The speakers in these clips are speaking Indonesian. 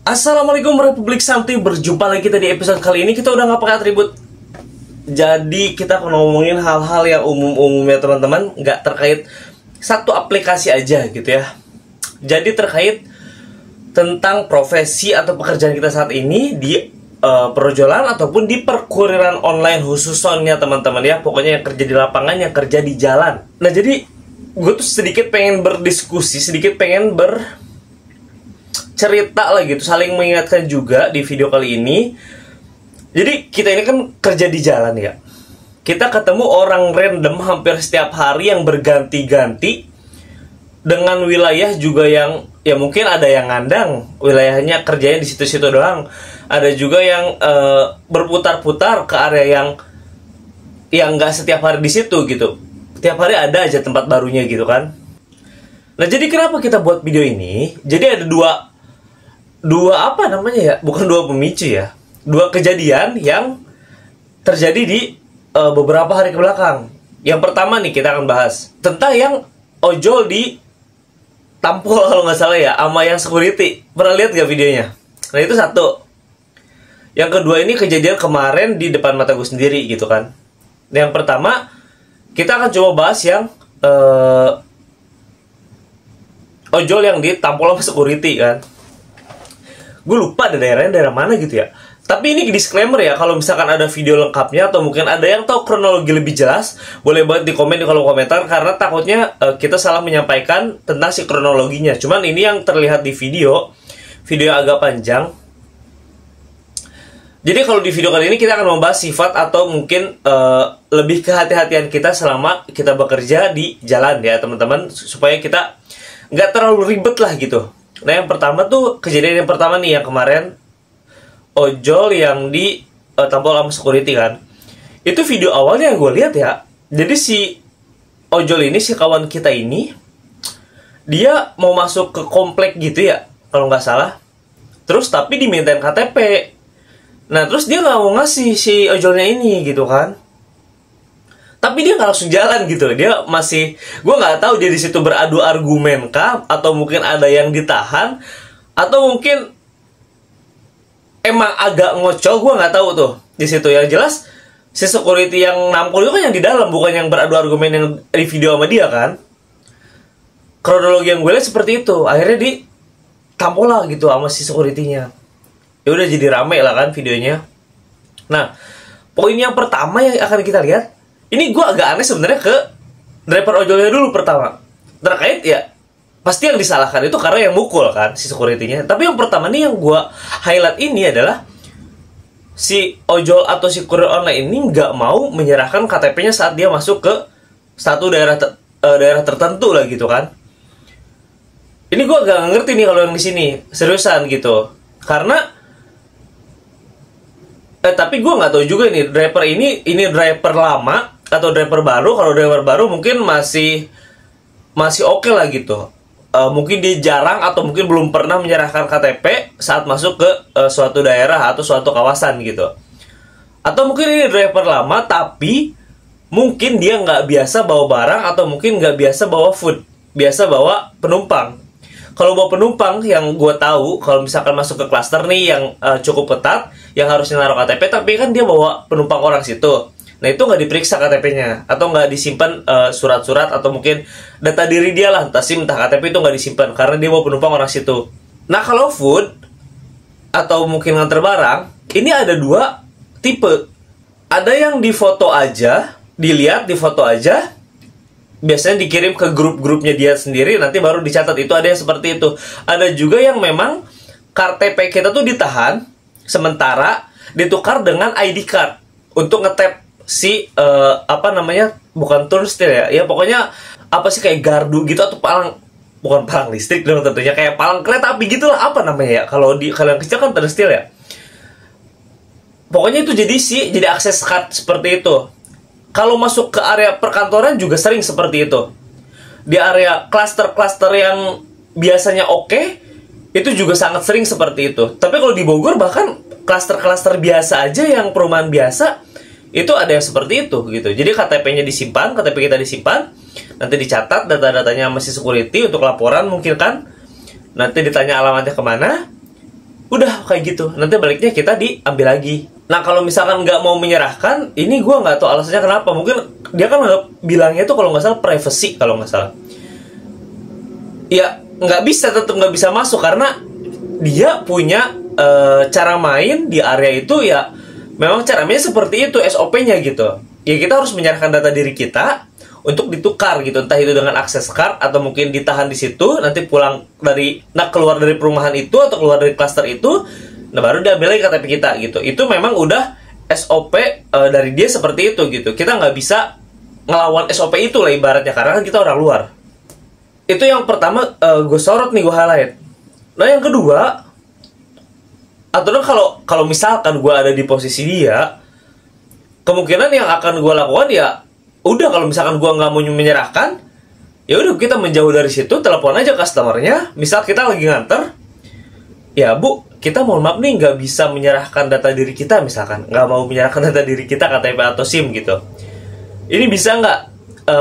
Assalamualaikum Republik Santuy, berjumpa lagi kita di episode kali ini. Kita udah gak pakai atribut. Jadi kita akan ngomongin hal-hal yang umum-umum ya teman-teman, gak terkait satu aplikasi aja gitu ya. Jadi terkait tentang profesi atau pekerjaan kita saat ini di perjolan ataupun di perkuriran online khususnya teman-teman ya. Pokoknya yang kerja di lapangan, yang kerja di jalan. Nah jadi gue tuh sedikit pengen berdiskusi, sedikit pengen cerita lah gitu, saling mengingatkan juga di video kali ini. Jadi kita ini kan kerja di jalan ya. Kita ketemu orang random hampir setiap hari yang berganti-ganti, dengan wilayah juga yang ya mungkin ada yang ngandang wilayahnya kerjanya di situ-situ doang. Ada juga yang berputar-putar ke area yang nggak setiap hari di situ gitu. Tiap hari ada aja tempat barunya gitu kan. Nah jadi kenapa kita buat video ini? Jadi ada dua apa namanya ya, bukan dua pemicu ya, dua kejadian yang terjadi di beberapa hari ke belakang. Yang pertama nih kita akan bahas tentang yang ojol di tampol kalau nggak salah ya, sama yang security. Pernah lihat gak videonya? Nah itu satu. Yang kedua ini kejadian kemarin di depan mata gue sendiri gitu kan. Yang pertama kita akan coba bahas yang ojol yang ditampol sama security kan. Gue lupa ada daerah mana gitu ya. Tapi ini disclaimer ya, kalau misalkan ada video lengkapnya atau mungkin ada yang tahu kronologi lebih jelas, boleh banget di komen di kolom komentar, karena takutnya kita salah menyampaikan tentang si kronologinya. Cuman ini yang terlihat di video agak panjang. Jadi kalau di video kali ini kita akan membahas sifat atau mungkin lebih kehati-hatian kita selama kita bekerja di jalan ya teman-teman, supaya kita nggak terlalu ribet lah gitu. Nah yang pertama tuh, kejadian yang pertama nih yang kemarin ojol yang di tampol sama security kan. Itu video awalnya yang gue lihat ya. Jadi si ojol ini, si kawan kita ini, dia mau masuk ke komplek gitu ya kalau nggak salah. Terus tapi dimintain KTP. Nah terus dia nggak mau ngasih si ojolnya ini gitu kan. Tapi dia nggak langsung jalan gitu. Dia masih, gue nggak tahu dia di situ beradu argumen kah, atau mungkin ada yang ditahan, atau mungkin emang agak ngocol. Gue nggak tahu tuh di situ. Yang jelas si security yang nampol itu kan yang di dalam, bukan yang beradu argumen yang di video sama dia kan. Kronologi yang gue lihat seperti itu. Akhirnya ditampol lah gitu sama si security-nya. Ya udah jadi rame lah kan videonya. Nah poin yang pertama yang akan kita lihat, ini gue agak aneh sebenarnya ke driver ojolnya dulu pertama. Terkait ya, pasti yang disalahkan itu karena yang mukul kan, si security-nya. Tapi yang pertama nih yang gue highlight ini adalah si ojol atau si kurir online ini nggak mau menyerahkan KTP-nya saat dia masuk ke satu daerah tertentu lah gitu kan. Ini gue agak ngerti nih kalau yang di sini, seriusan gitu. Karena tapi gue nggak tahu juga nih driver ini driver lama atau driver baru. Kalau driver baru mungkin masih oke lah gitu. Mungkin dia jarang atau mungkin belum pernah menyerahkan KTP saat masuk ke suatu daerah atau suatu kawasan gitu. Atau mungkin ini driver lama tapi mungkin dia nggak biasa bawa barang, atau mungkin nggak biasa bawa food, biasa bawa penumpang. Kalau bawa penumpang, yang gue tahu kalau misalkan masuk ke klaster nih yang cukup ketat, yang harusnya naruh KTP, tapi kan dia bawa penumpang orang situ. Nah itu nggak diperiksa KTP-nya, atau nggak disimpan surat-surat, atau mungkin data diri dia lah, entah SIM, entah KTP, itu nggak disimpan karena dia bawa penumpang orang situ. Nah kalau food atau mungkin nganter barang, ini ada dua tipe. Ada yang di foto aja, dilihat di foto aja, biasanya dikirim ke grup-grupnya dia sendiri, nanti baru dicatat. Itu ada yang seperti itu. Ada juga yang memang KTP kita tuh ditahan sementara, ditukar dengan ID card untuk ngetap si bukan turnstile ya pokoknya apa sih, kayak gardu gitu, atau bukan palang listrik dong tentunya, kayak palang kereta api gitulah, apa namanya ya kalau yang kecil kan turnstile ya. Pokoknya itu jadi akses card seperti itu. Kalau masuk ke area perkantoran juga sering seperti itu. Di area klaster-klaster yang biasanya oke, itu juga sangat sering seperti itu. Tapi kalau di Bogor bahkan klaster-klaster biasa aja, yang perumahan biasa, itu ada yang seperti itu gitu. Jadi KTP-nya disimpan, KTP kita disimpan, nanti dicatat data-datanya sama si security untuk laporan mungkin kan. Nanti ditanya alamatnya kemana. Udah kayak gitu, nanti baliknya kita diambil lagi. Nah kalau misalkan nggak mau menyerahkan, ini gue nggak tahu alasannya kenapa. Mungkin dia kan bilangnya itu kalau nggak salah privacy, kalau nggak salah. Ya nggak bisa, tetap nggak bisa masuk karena dia punya cara main di area itu ya. Memang cara mainnya seperti itu, SOP-nya gitu. Ya kita harus menyerahkan data diri kita untuk ditukar gitu, entah itu dengan akses card atau mungkin ditahan di situ, nanti keluar dari perumahan itu atau keluar dari klaster itu, nah baru diambil lagi KTP kita gitu. Itu memang udah SOP dari dia seperti itu gitu. Kita nggak bisa ngelawan SOP itu lah ibaratnya, karena kan kita orang luar. Itu yang pertama gue sorot nih, gue highlight. Nah yang kedua, atau kalau misalkan gue ada di posisi dia, kemungkinan yang akan gue lakukan ya udah, kalau misalkan gue nggak mau menyerahkan, ya udah kita menjauh dari situ, telepon aja customernya. Misal kita lagi nganter, ya bu, kita mohon maaf nih nggak bisa menyerahkan data diri kita, misalkan nggak mau menyerahkan data diri kita, KTP atau SIM gitu. Ini bisa nggak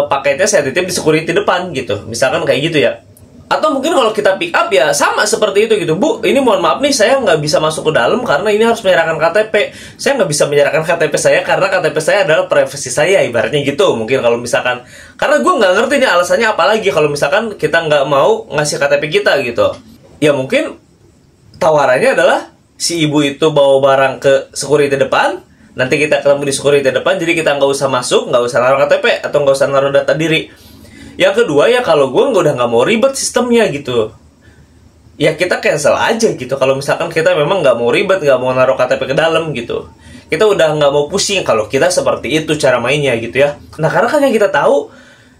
paketnya saya titip di security depan gitu, misalkan kayak gitu ya. Atau mungkin kalau kita pick up ya sama seperti itu gitu. Bu, ini mohon maaf nih, saya nggak bisa masuk ke dalam karena ini harus menyerahkan KTP. Saya nggak bisa menyerahkan KTP saya karena KTP saya adalah privasi saya, ibaratnya gitu. Mungkin kalau misalkan, karena gue nggak ngerti nih alasannya apa lagi kalau misalkan kita nggak mau ngasih KTP kita gitu. Ya mungkin tawarannya adalah si ibu itu bawa barang ke security depan, nanti kita ketemu di security depan, jadi kita nggak usah masuk, nggak usah naruh KTP atau nggak usah naruh data diri. Yang kedua ya, kalau gue udah nggak mau ribet sistemnya gitu, ya kita cancel aja gitu. Kalau misalkan kita memang nggak mau ribet, nggak mau naruh KTP ke dalam gitu, kita udah nggak mau pusing kalau kita seperti itu cara mainnya gitu ya. Nah karena kan yang kita tahu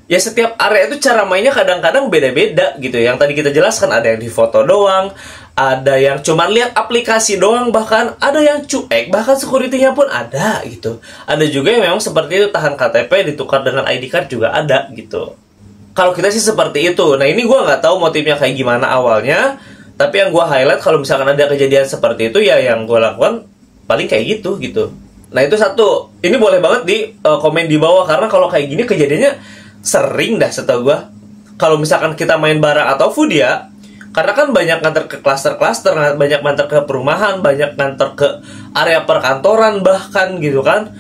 ya, setiap area itu cara mainnya kadang-kadang beda-beda gitu. Yang tadi kita jelaskan, ada yang di foto doang, ada yang cuma lihat aplikasi doang, bahkan ada yang cuek, bahkan security-nya pun ada gitu. Ada juga yang memang seperti itu, tahan KTP ditukar dengan ID card juga ada gitu. Kalau kita sih seperti itu. Nah ini gue nggak tahu motifnya kayak gimana awalnya, tapi yang gue highlight kalau misalkan ada kejadian seperti itu ya, yang gue lakukan paling kayak gitu gitu. Nah itu satu. Ini boleh banget di komen di bawah, karena kalau kayak gini kejadiannya sering dah setahu gue. Kalau misalkan kita main barang atau food ya, karena kan banyak nganter ke klaster-klaster, banyak nganter ke perumahan, banyak nganter ke area perkantoran bahkan gitu kan.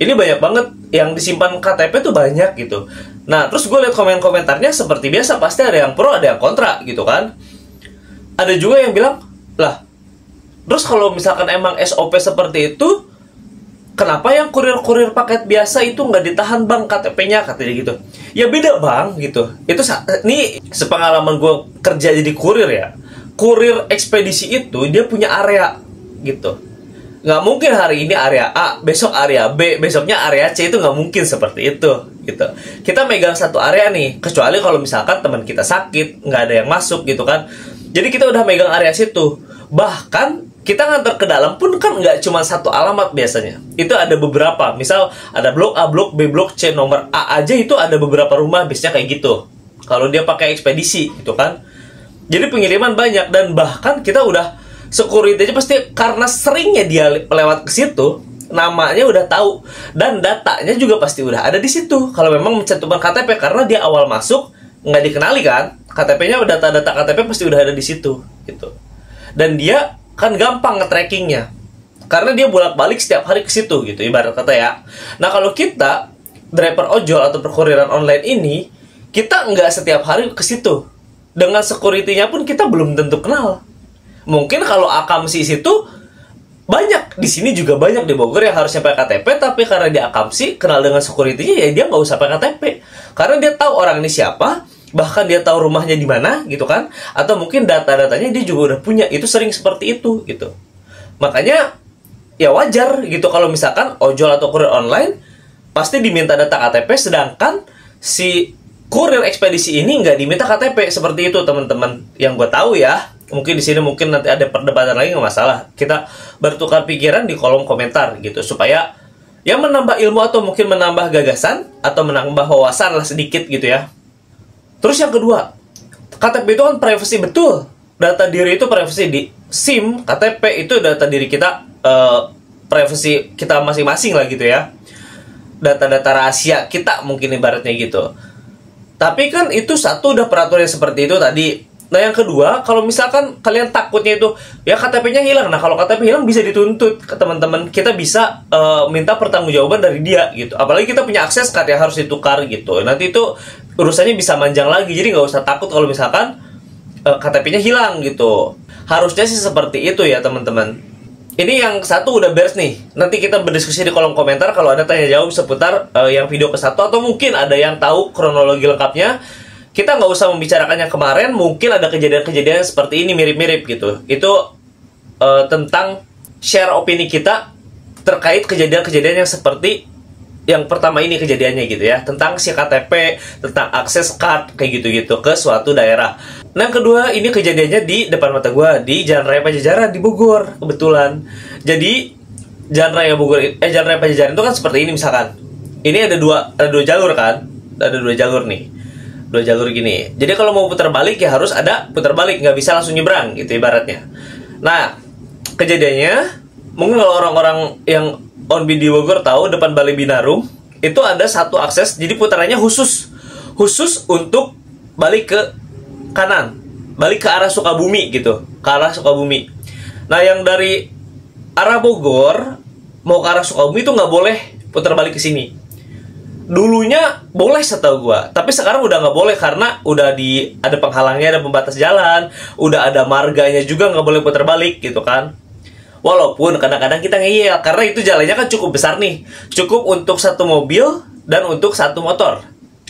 Ini banyak banget yang disimpan KTP tuh banyak gitu. Nah terus gue lihat komen-komentarnya seperti biasa, pasti ada yang pro, ada yang kontra gitu kan. Ada juga yang bilang, lah terus kalau misalkan emang SOP seperti itu, kenapa yang kurir-kurir paket biasa itu nggak ditahan bang KTP-nya, katanya gitu. Ya beda bang gitu. Itu ini sepengalaman gue kerja jadi kurir ya. Kurir ekspedisi itu dia punya area gitu. Nggak mungkin hari ini area A, besok area B, besoknya area C, itu nggak mungkin seperti itu gitu. Kita megang satu area nih, kecuali kalau misalkan teman kita sakit, nggak ada yang masuk gitu kan. Jadi kita udah megang area situ. Bahkan kita nganter ke dalam pun kan nggak cuma satu alamat biasanya. Itu ada beberapa, misal ada blok A, blok B, blok C, nomor A aja itu ada beberapa rumah, biasanya kayak gitu. Kalau dia pakai ekspedisi gitu kan. Jadi pengiriman banyak, dan bahkan kita udah security aja pasti karena seringnya dia lewat ke situ, namanya udah tahu dan datanya juga pasti udah ada di situ. Kalau memang mencantumkan KTP, karena dia awal masuk nggak dikenali kan, KTP-nya, data-data KTP pasti udah ada di situ gitu. Dan dia kan gampang nge-trackingnya karena dia bolak-balik setiap hari ke situ gitu, ibarat kata ya. Nah kalau kita driver ojol atau perkuriran online ini, kita nggak setiap hari ke situ. Dengan security-nya pun kita belum tentu kenal. Mungkin kalau akamsi situ banyak, di sini juga banyak di Bogor yang harusnya pakai KTP, tapi karena dia akamsi kenal dengan security-nya, ya dia nggak usah pakai KTP karena dia tahu orang ini siapa, bahkan dia tahu rumahnya di mana gitu kan, atau mungkin data-datanya dia juga udah punya. Itu sering seperti itu gitu. Makanya ya wajar gitu kalau misalkan ojol atau kurir online pasti diminta data KTP, sedangkan si kurir ekspedisi ini nggak diminta KTP. Seperti itu teman-teman yang gue tahu ya. Mungkin di sini mungkin nanti ada perdebatan lagi, nggak masalah. Kita bertukar pikiran di kolom komentar gitu, supaya ya menambah ilmu atau mungkin menambah gagasan atau menambah wawasan lah sedikit gitu ya. Terus yang kedua, KTP itu kan privasi betul. Data diri itu privasi. Di SIM, KTP itu data diri kita, privasi kita masing-masing lah gitu ya. Data-data rahasia kita mungkin ibaratnya gitu. Tapi kan itu satu udah peraturan seperti itu tadi. Nah yang kedua, kalau misalkan kalian takutnya itu ya KTP-nya hilang. Nah kalau KTP hilang bisa dituntut ke teman-teman. Kita bisa minta pertanggungjawaban dari dia gitu. Apalagi kita punya akses card yang harus ditukar gitu. Nanti itu urusannya bisa manjang lagi. Jadi nggak usah takut kalau misalkan KTP-nya hilang gitu. Harusnya sih seperti itu ya teman-teman. Ini yang satu udah beres nih. Nanti kita berdiskusi di kolom komentar kalau ada tanya jawab seputar yang video ke satu, atau mungkin ada yang tahu kronologi lengkapnya. Kita nggak usah membicarakannya kemarin, mungkin ada kejadian-kejadian seperti ini mirip-mirip gitu. Itu tentang share opini kita terkait kejadian-kejadian yang seperti yang pertama ini kejadiannya gitu ya. Tentang si KTP, tentang akses card, kayak gitu-gitu ke suatu daerah. Nah yang kedua, ini kejadiannya di depan mata gue, di Jalan Raya Pajajaran di Bogor, kebetulan. Jadi, Jalan Raya Pajajaran itu kan seperti ini misalkan. Ini ada dua jalur kan? Ada dua jalur nih. Dua jalur gini. Jadi kalau mau putar balik ya harus ada putar balik, nggak bisa langsung nyebrang gitu ibaratnya. Nah, kejadiannya mungkin kalau orang-orang yang on di Bogor tahu depan Balai Binarum itu ada satu akses, jadi putarannya khusus untuk balik ke kanan, balik ke arah Sukabumi gitu, ke arah Sukabumi. Nah, yang dari arah Bogor mau ke arah Sukabumi itu nggak boleh putar balik ke sini. Dulunya boleh setahu gua, tapi sekarang udah nggak boleh karena udah ada penghalangnya, ada pembatas jalan, udah ada marganya juga nggak boleh putar balik gitu kan. Walaupun kadang-kadang kita ngeyel karena itu jalannya kan cukup besar nih, cukup untuk satu mobil dan untuk satu motor.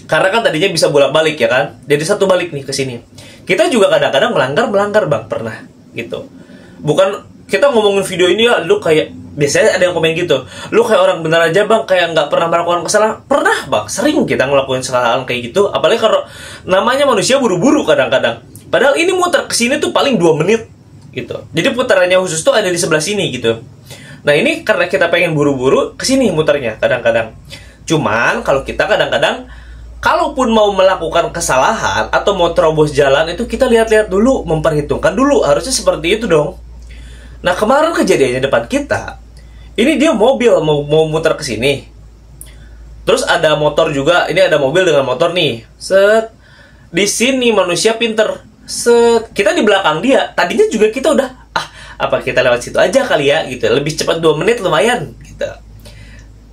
Karena kan tadinya bisa bolak-balik ya kan, jadi satu balik nih ke sini. Kita juga kadang-kadang melanggar bang, pernah gitu. Bukan kita ngomongin video ini ya, lu kayak biasanya ada yang komen gitu, lu kayak orang bener aja bang, kayak nggak pernah melakukan kesalahan. Pernah bang, sering kita ngelakuin kesalahan kayak gitu. Apalagi kalau namanya manusia buru-buru kadang-kadang. Padahal ini muter kesini tuh paling 2 menit gitu. Jadi putarannya khusus tuh ada di sebelah sini gitu. Nah ini karena kita pengen buru-buru kesini muternya kadang-kadang. Cuman kalau kita kadang-kadang kalaupun mau melakukan kesalahan atau mau terobos jalan itu kita lihat-lihat dulu, memperhitungkan dulu, harusnya seperti itu dong. Nah kemarin kejadiannya depan kita, ini dia mobil mau muter ke sini. Terus ada motor juga, ini ada mobil dengan motor nih. Set. Di sini manusia pinter. Set. Kita di belakang dia. Tadinya juga kita udah, apa kita lewat situ aja kali ya gitu. Lebih cepat 2 menit lumayan gitu.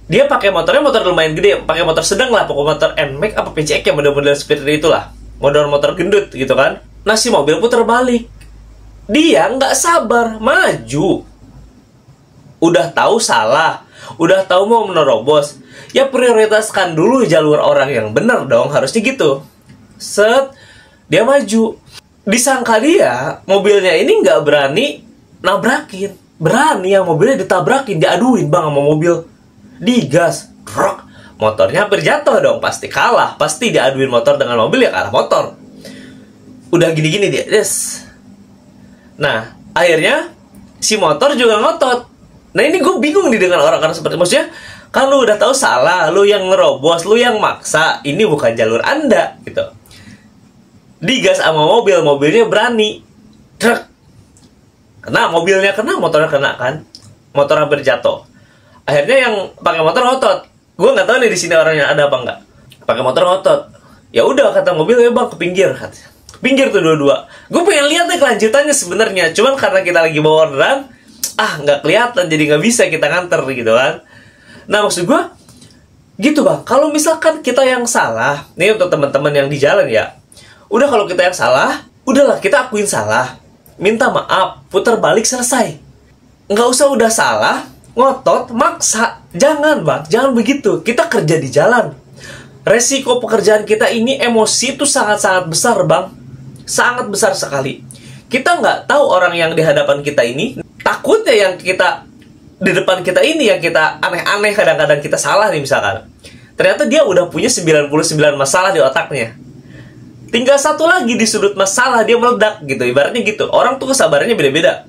Dia pakai motornya motor lumayan gede, pakai motor sedang lah, pokoknya motor NMAX apa PCX yang model-model seperti itulah. Model-motor gendut gitu kan. Nah si mobil putar balik. Dia nggak sabar, maju. Udah tahu salah, udah tahu mau menerobos, ya prioritaskan dulu jalur orang yang benar dong, harusnya gitu. Set, dia maju. Disangka dia, mobilnya ini nggak berani nabrakin. Berani yang mobilnya ditabrakin, diaduin bang sama mobil. Digas, truk. Motornya hampir jatuh dong, pasti kalah. Pasti diaduin motor dengan mobil ya kalah motor. Udah gini-gini dia, des. Nah, akhirnya si motor juga ngotot. Nah, ini gue bingung nih dengan orang-orang seperti, maksudnya kan lu udah tahu salah, lu yang ngerobos, lu yang maksa, ini bukan jalur Anda gitu. Digas sama mobil, mobilnya berani. Truk. Kena mobilnya, kena motornya, kena kan. Motor hampir jatuh. Akhirnya yang pakai motor ngotot. Gue nggak tahu nih di sini orangnya ada apa nggak. Pakai motor ngotot. Ya udah kata mobil, ya bang ke pinggir katanya. Pinggir tuh dua-dua. Gue pengen lihat deh kelanjutannya sebenarnya. Cuman karena kita lagi bawa orderan, nggak kelihatan, jadi nggak bisa kita nganter gitu kan. Nah maksud gue, gitu bang. Kalau misalkan kita yang salah, nih untuk teman-teman yang di jalan ya, udah kalau kita yang salah, udahlah kita akuin salah, minta maaf, putar balik, selesai. Nggak usah udah salah, ngotot, maksa. Jangan bang, jangan begitu. Kita kerja di jalan. Resiko pekerjaan kita ini emosi itu sangat-sangat besar bang. Sangat besar sekali. Kita nggak tahu orang yang di hadapan kita ini, takutnya yang kita di depan kita ini yang kita aneh-aneh, kadang-kadang kita salah nih misalkan. Ternyata dia udah punya 99 masalah di otaknya. Tinggal satu lagi di sudut masalah dia meledak gitu. Ibaratnya gitu. Orang tuh kesabarannya beda-beda.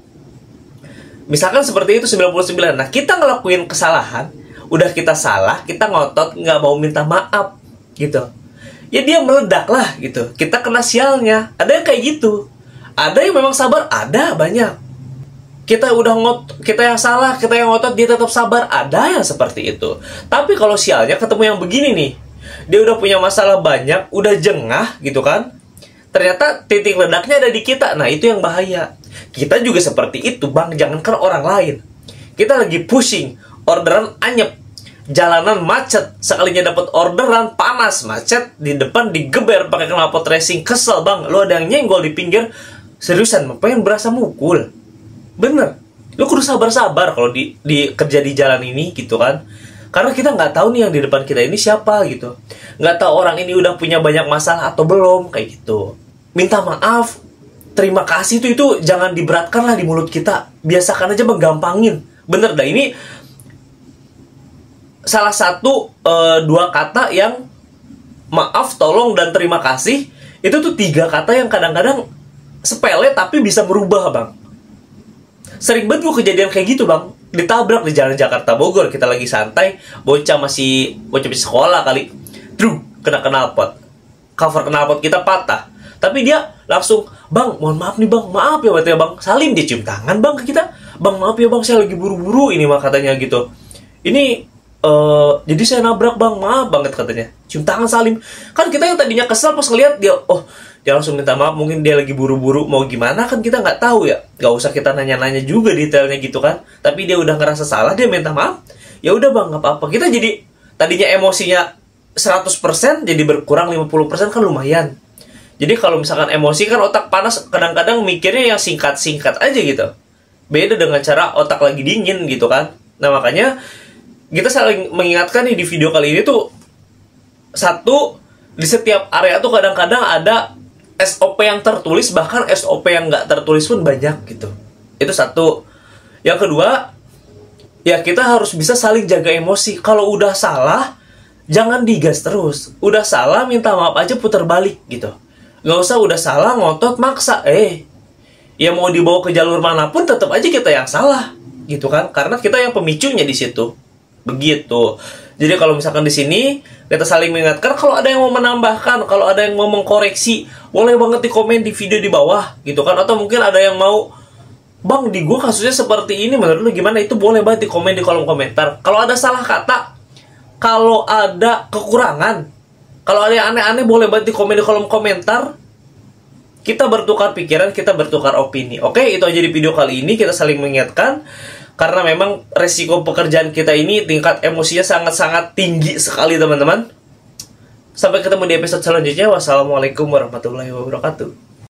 Misalkan seperti itu 99. Nah kita ngelakuin kesalahan, udah kita salah, kita ngotot, nggak mau minta maaf gitu. Ya dia meledak lah gitu. Kita kena sialnya. Ada yang kayak gitu. Ada yang memang sabar, ada banyak. Kita udah kita yang salah, kita yang ngotot, dia tetap sabar. Ada yang seperti itu. Tapi kalau sialnya ketemu yang begini nih, dia udah punya masalah banyak, udah jengah gitu kan. ternyata titik ledaknya ada di kita. Nah, itu yang bahaya. Kita juga seperti itu, Bang. Jangankan orang lain. Kita lagi pushing, orderan anyep, jalanan macet, sekalinya dapat orderan panas, macet, di depan digeber pakai knalpot racing, kesel, Bang. Lu ada yang nyenggol di pinggir, seriusan, pengen berasa mukul. Bener. Lu kudu sabar-sabar kalau di kerja di jalan ini gitu kan. Karena kita nggak tahu nih yang di depan kita ini siapa gitu. Nggak tahu orang ini udah punya banyak masalah atau belum, kayak gitu. Minta maaf, terima kasih itu jangan diberatkan lah di mulut kita. Biasakan aja, menggampangin. Bener dah, ini salah satu 2 kata yang maaf, tolong, dan terima kasih. Itu tuh 3 kata yang kadang-kadang sepele tapi bisa merubah, Bang. Sering banget gue kejadian kayak gitu, Bang. Ditabrak di jalan Jakarta Bogor, kita lagi santai, bocah masih sekolah kali, kena knalpot, cover knalpot kita patah, tapi dia langsung, Bang, mohon maaf nih, Bang, maaf ya, Bang, salim, dia cium tangan, Bang, ke kita, Bang, maaf ya, Bang, saya lagi buru-buru ini, mah katanya gitu, ini jadi saya nabrak, Bang, maaf banget katanya, cium tangan, salim. Kan kita yang tadinya kesel pas ngeliat dia, dia langsung minta maaf, mungkin dia lagi buru-buru, mau gimana kan kita nggak tahu ya, nggak usah kita nanya-nanya juga detailnya gitu kan. Tapi dia udah ngerasa salah, dia minta maaf, ya udah, Bang, nggak apa-apa. Kita jadi tadinya emosinya 100% jadi berkurang 50% kan lumayan. Jadi kalau misalkan emosi kan otak panas, kadang-kadang mikirnya yang singkat-singkat aja gitu. Beda dengan cara otak lagi dingin gitu kan. Nah, makanya kita saling mengingatkan nih di video kali ini tuh, satu, di setiap area tuh kadang-kadang ada SOP yang tertulis, bahkan SOP yang nggak tertulis pun banyak gitu. Itu satu. Yang kedua, ya kita harus bisa saling jaga emosi. Kalau udah salah, jangan digas terus. Udah salah, minta maaf aja, putar balik gitu. Nggak usah udah salah, ngotot, maksa. Ya mau dibawa ke jalur manapun, tetap aja kita yang salah gitu kan. Karena kita yang pemicunya di situ. Begitu. Jadi kalau misalkan di sini kita saling mengingatkan, kalau ada yang mau menambahkan, kalau ada yang mau mengkoreksi, boleh banget di komen di video di bawah gitu kan. Atau mungkin ada yang mau, Bang, di gua kasusnya seperti ini, menurut lu gimana? Itu boleh banget di komen di kolom komentar. Kalau ada salah kata, kalau ada kekurangan, kalau ada yang aneh-aneh, boleh banget di komen di kolom komentar. Kita bertukar pikiran, kita bertukar opini. Oke, itu aja di video kali ini. Kita saling mengingatkan. Karena memang resiko pekerjaan kita ini tingkat emosinya sangat-sangat tinggi sekali, teman-teman. Sampai ketemu di episode selanjutnya. Wassalamualaikum warahmatullahi wabarakatuh.